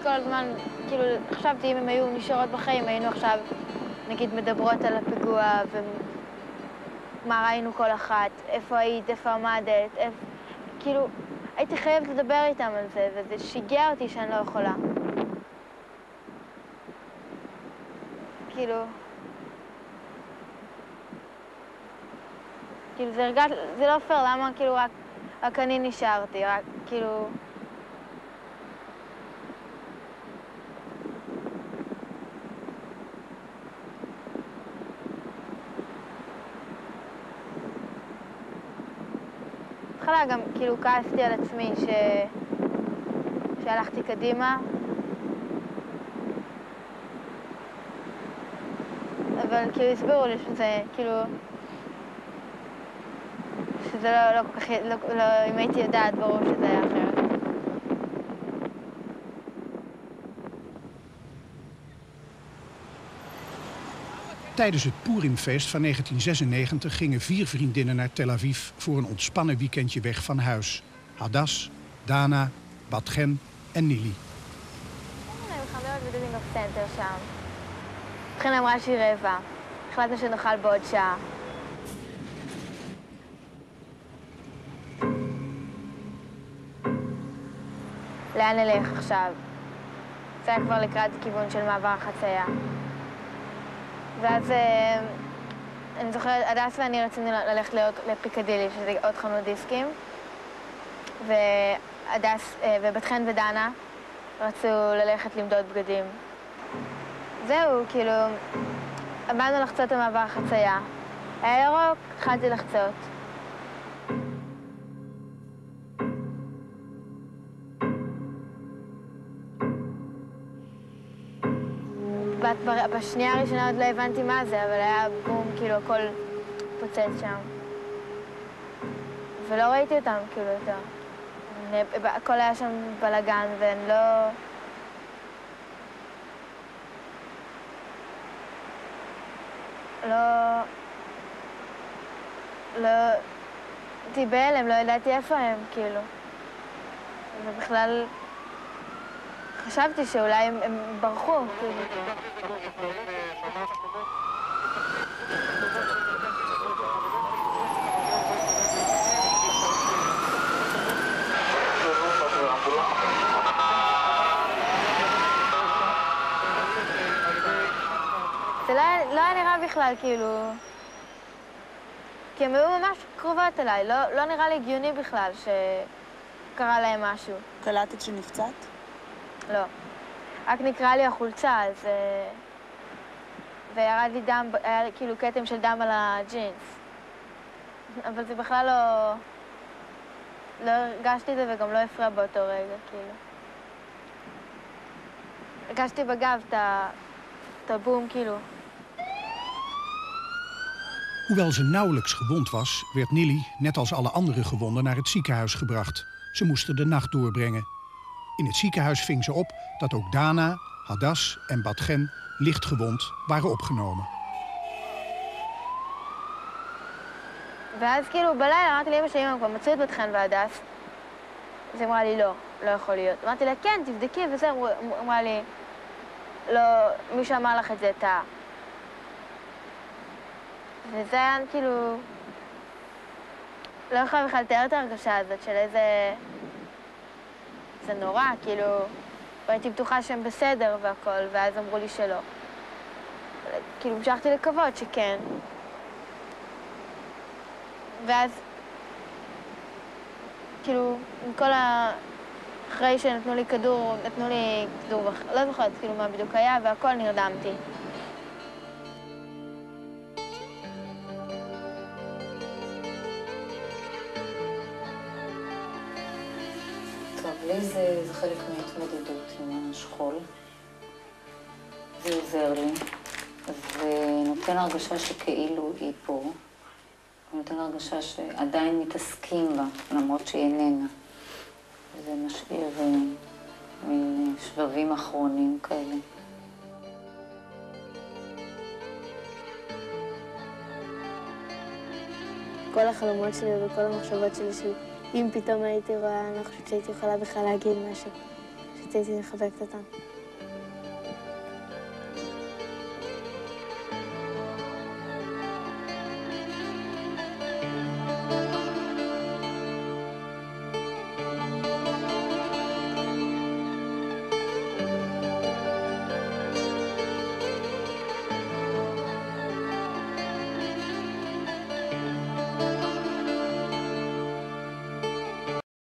כל הזמן, כאילו, חשבתי אם הם היו נשארות בחיים, היינו עכשיו, נגיד, מדברות על הפיגוע, ומה ראינו כל אחת, איפה היית, איפה עמדת, כאילו, הייתי חייבת לדבר איתם על זה, וזה שיגע אותי שאני לא יכולה. כאילו, זה לא פייר, למה כאילו רק אני נשארתי, רק כאילו... בהתחלה גם כאילו כעסתי על עצמי שהלכתי קדימה, אבל כאילו הסבירו לי שזה כאילו... שזה לא כל כך... אם הייתי יודעת, ברור שזה היה אחרת. Tijdens het Purimfeest van 1996 gingen 4 vriendinnen naar Tel Aviv voor een ontspannen weekendje weg van huis. Hadas, Dana, Batgen en Nili. אני מחברת בדיזינגוף סנטר שם. בכן אמרה שהיא רבע. החלטנו שנאכל בעוד שעה. לאן נלך עכשיו? זה היה כבר לקראת כיוון של מעבר החצייה. ואז אני זוכרת, הדס ואני רצינו ללכת לפיקדילי, שזה עוד חנות דיסקים. והדס ובתכן ודנה רצו ללכת למדוד בגדים. זהו, כאילו, עמדנו לחצות את המעבר החצייה. היה ירוק, התחלתי לחצות. בשנייה הראשונה עוד לא הבנתי מה זה, אבל היה בום, כאילו, הכל פוצץ שם. ולא ראיתי אותם, כאילו, יותר. הכל היה שם בלגן, ואני לא הייתי בהלם, לא ידעתי איפה הם, כאילו. ובכלל חשבתי שאולי הם ברחו, כאילו. זה לא היה נראה בכלל, כאילו... כי הם היו ממש קרובות אליי, לא נראה לי הגיוני בכלל שקרה להם משהו. קלטת שנפצעת? לא. רק נקרא לי החולצה, אז... וירד לי דם, היה כאילו כתם של דם על הג'ינס. אבל זה בכלל לא הרגשתי את זה וגם לא הפריע באותו רגע, כאילו. הרגשתי בגב את הבום, כאילו. Hoewel ze nauwelijks gewond was, werd Nili, net als alle andere gewonden, naar het ziekenhuis gebracht. Ze moesten de nacht doorbrengen. In het ziekenhuis ving ze op dat ook Dana, Hadas en Batgen lichtgewond waren opgenomen. ואז כאילו בלילה אמרתי לאמא שאמא כבר מצאו את בתכן והדס. אז היא אמרה לי לא יכול להיות. אמרתי לה כן, תבדקי וזה, אמרה לי לא, מי שאמר לך את זה טעה. וזה היה כאילו... לא יכולה בכלל לתאר את ההרגשה הזאת של איזה... זה נורא, כאילו... הייתי בטוחה שהם בסדר והכל, ואז אמרו לי שלא. כאילו המשכתי לקוות שכן. ואז... כאילו, עם כל אחרי שנתנו לי כדור, לא זוכרת כאילו מה בדיוק היה, והכל נרדמתי. לי זה חלק מהתמודדות עם השכול. זה עוזר לי, ונותן הרגשה שכאילו היא פה. ונותן הרגשה שעדיין מתעסקים בה, למרות שהיא איננה. וזה משאיר מין שבבים אחרונים כאלה. כל החלומות שלי וכל המחשבות שלי אם פתאום הייתי רואה, אני לא חושבת שהייתי יכולה בכלל להגיד משהו. הייתי מחבקת אותם.